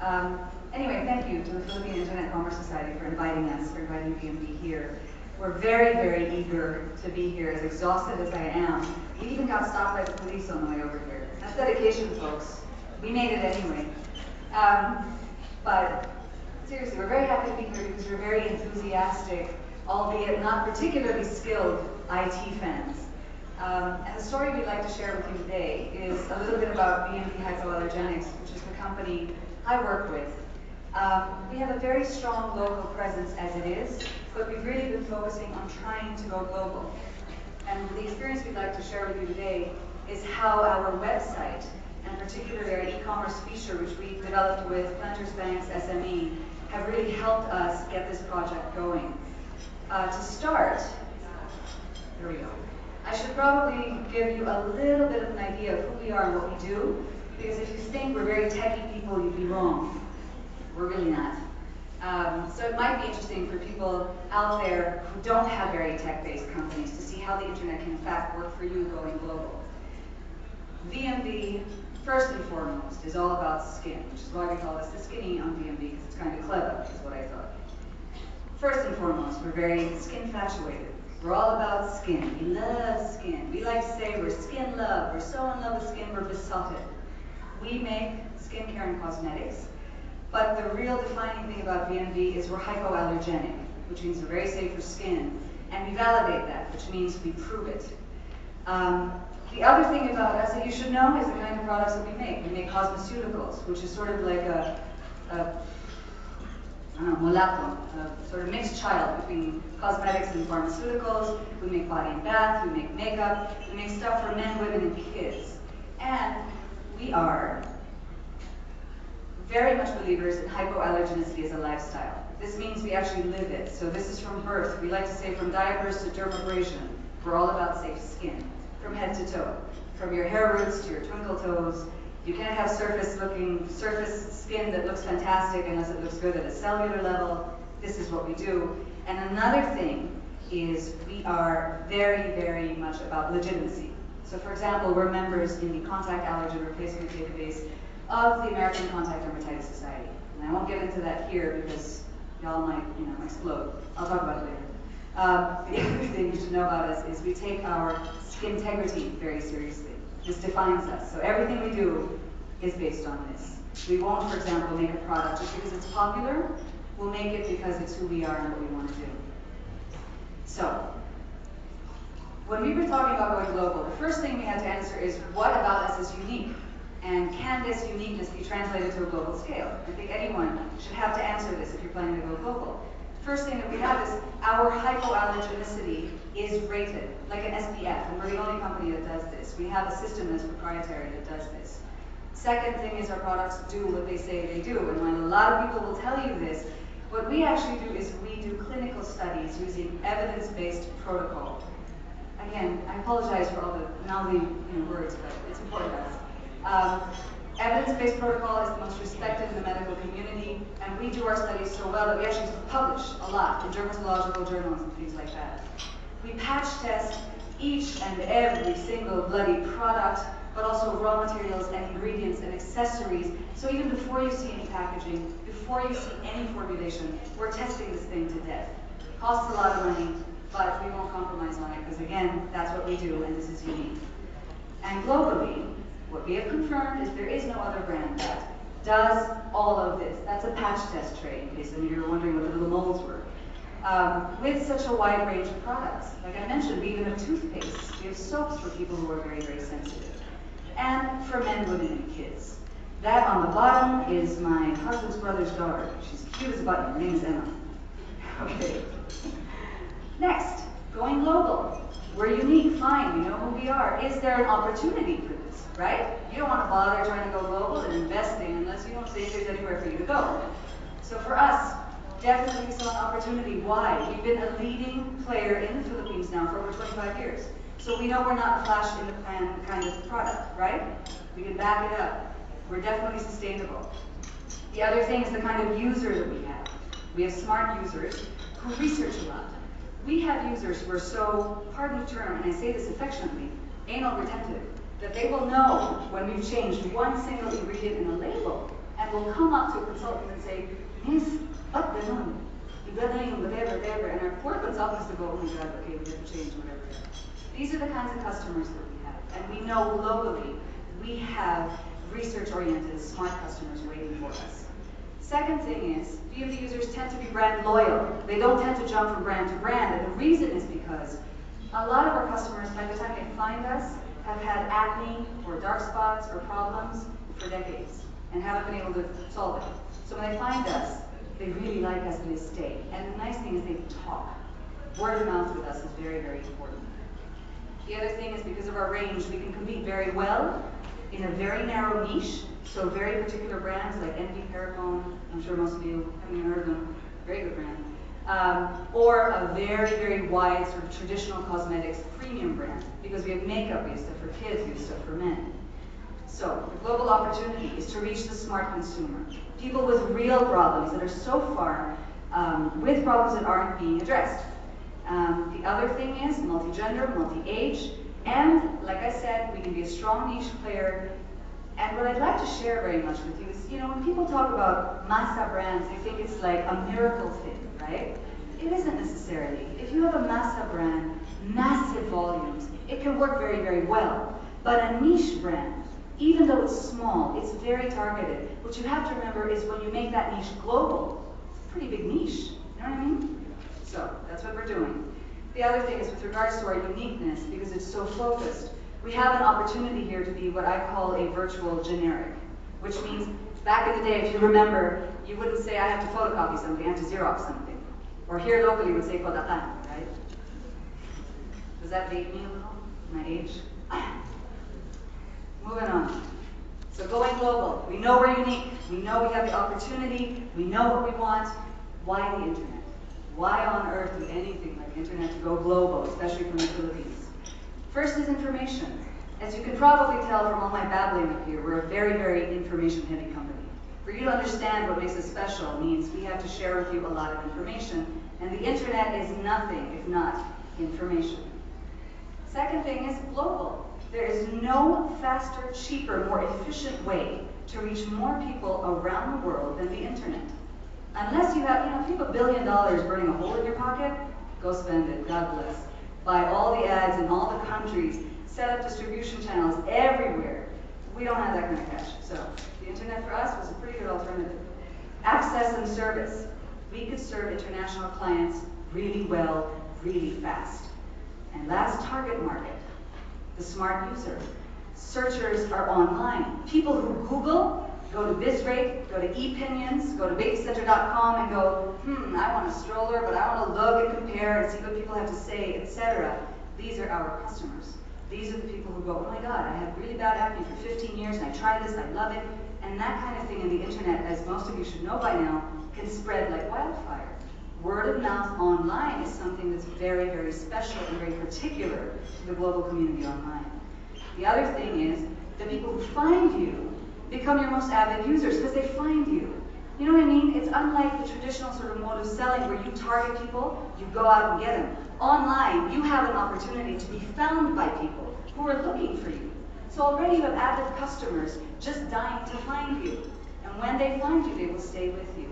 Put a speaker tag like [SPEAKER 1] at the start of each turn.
[SPEAKER 1] Anyway, thank you to the Philippine Internet Commerce Society for inviting us, for inviting VMV here. We're very, very eager to be here, as exhausted as I am. We even got stopped by the police on the way over here. That's dedication, folks. We made it anyway. But seriously, we're very happy to be here because we're very enthusiastic, albeit not particularly skilled IT fans. And the story we'd like to share with you today is a little bit about VMV Hypoallergenics, which is the company I work with. We have a very strong local presence as it is, but we've really been focusing on trying to go global. And the experience we'd like to share with you today is how our website, and particularly our e-commerce feature, which we developed with Planters Bank's SME, have really helped us get this project going. To start, here we go. I should probably give you a little bit of an idea of who we are and what we do, because if you think we're very techy people, you'd be wrong. We're really not. So it might be interesting for people out there who don't have very tech-based companies to see how the internet can in fact work for you going global. VMV, first and foremost, is all about skin, which is why we call this the skinny on VMV, because it's kind of clever, is what I thought. First and foremost, we're very skin-infatuated. We're all about skin. We love skin. We like to say we're skin love. We're so in love with skin, we're besotted. We make skincare and cosmetics, but the real defining thing about VMV is we're hypoallergenic, which means we're very safe for skin, and we validate that, which means we prove it. The other thing about us that you should know is the kind of products that we make. We make cosmeceuticals, which is sort of like a I don't know, mulato, a sort of mixed child between cosmetics and pharmaceuticals. We make body and bath, we make makeup, we make stuff for men, women, and kids. And we are very much believers in hypoallergenicity as a lifestyle. This means we actually live it. So this is from birth. We like to say from diapers to dermabrasion. We're all about safe skin, from head to toe. From your hair roots to your twinkle toes. You can't have surface skin that looks fantastic unless it looks good at a cellular level. This is what we do. And another thing is we are very, very much about legitimacy. So for example, we're members in the contact allergen replacement database of the American Contact Dermatitis Society. And I won't get into that here because y'all might, explode. I'll talk about it later. The other thing you should know about us is we take our skin integrity very seriously. This defines us. So everything we do is based on this. We won't, for example, make a product just because it's popular. We'll make it because it's who we are and what we want to do. So, when we were talking about going global, the first thing we had to answer is what about us is unique? And can this uniqueness be translated to a global scale? I think anyone should have to answer this if you're planning to go global. First thing that we have is our hypoallergenicity is rated, like an SPF, and we're the only company that does this. We have a system that's proprietary that does this. Second thing is our products do what they say they do, and when a lot of people will tell you this, what we actually do is we do clinical studies using evidence-based protocol. Again, I apologize for all the mouthy words, but it's important to us. Evidence-based protocol is the most respected in the medical community, and we do our studies so well that we actually publish a lot in dermatological journals and things like that. We patch test each and every single bloody product, but also raw materials and ingredients and accessories. So even before you see any packaging, before you see any formulation, we're testing this thing to death. It costs a lot of money, but we won't compromise on it, because again, that's what we do, and this is unique. And globally, what we have confirmed is there is no other brand that does all of this. That's a patch test tray, in case any of you were wondering what the little molds were. With such a wide range of products. Like I mentioned, we even have toothpaste. We have soaps for people who are very, very sensitive. And for men, women, and kids. That on the bottom is my husband's brother's daughter. She's cute as a button. Her name is Emma. Okay. Next, going global. We're unique, fine, we know who we are. Is there an opportunity for this, right? You don't want to bother trying to go global and investing unless you don't think there's anywhere for you to go. So for us, definitely we saw an opportunity. Why? We've been a leading player in the Philippines now for over 25 years. So we know we're not a flash in the pan kind of product, right? We can back it up. We're definitely sustainable. The other thing is the kind of user that we have. We have smart users who research a lot. We have users who are so, pardon the term, and I say this affectionately, anal retentive, that they will know when we've changed one single ingredient in a label, and and will come up to a consultant and say, Miss, ba't ganun? Iba na yung whatever, and our poor consultants will go, oh my God, okay, we have to change whatever. These are the kinds of customers that we have, and we know globally we have research-oriented, smart customers waiting for us. Second thing is, VMV users tend to be brand loyal. They don't tend to jump from brand to brand, and the reason is because a lot of our customers, by the time they find us, have had acne or dark spots or problems for decades and haven't been able to solve it. So when they find us, they really like us and they stay. And the nice thing is they talk. Word of mouth with us is very, very important. The other thing is because of our range, we can compete very well in a very narrow niche. So very particular brands like MD Paracone, I'm sure most of you haven't even heard of them, very good brand. Or a very, very wide sort of traditional cosmetics premium brand, because we have makeup, we have stuff for kids, we have stuff for men. So the global opportunity is to reach the smart consumer, people with real problems that are so far with problems that aren't being addressed. The other thing is multi-gender, multi-age, and like I said, we can be a strong niche player. And what I'd like to share very much with you is, you know, when people talk about masa brands, they think it's like a miracle thing, right? It isn't necessarily. If you have a masa brand, massive volumes, it can work very, very well. But a niche brand, even though it's small, it's very targeted. What you have to remember is when you make that niche global, it's a pretty big niche, you know what I mean? So that's what we're doing. The other thing is with regards to our uniqueness, because it's so focused, we have an opportunity here to be what I call a virtual generic, which means back in the day, if you remember, you wouldn't say I have to photocopy something, I have to Xerox something. Or here locally would say kodatan, right? Does that date me a little? My age? Moving on. So going global, we know we're unique, we know we have the opportunity, we know what we want. Why the internet? Why on earth would anything like internet to go global, especially from the Philippines? First is information. As you can probably tell from all my babbling up here, we're a very, very information-heavy company. For you to understand what makes us special means we have to share with you a lot of information, and the internet is nothing if not information. Second thing is global. There is no faster, cheaper, more efficient way to reach more people around the world than the internet. Unless you have, if you have $1 billion burning a hole in your pocket, go spend it, God bless. Buy all the ads in all the countries, set up distribution channels everywhere. We don't have that kind of cash. So the internet for us was a pretty good alternative. Access and service. We could serve international clients really well, really fast. And last, target market, the smart user. Searchers are online. People who Google, go to BizRate, go to ePinions, go to babycenter.com and go, I want a stroller, but I want to look and compare and see what people have to say, etc. These are our customers. These are the people who go, oh my God, I have really bad acne for 15 years and I tried this, I love it. And that kind of thing in the internet, as most of you should know by now, can spread like wildfire. Word of mouth online is something that's very, very special and very particular to the global community online. The other thing is, the people who find you become your most avid users because they find you. You know what I mean? It's unlike the traditional sort of mode of selling where you target people, you go out and get them. Online, you have an opportunity to be found by people who are looking for you. So already you have avid customers just dying to find you. And when they find you, they will stay with you.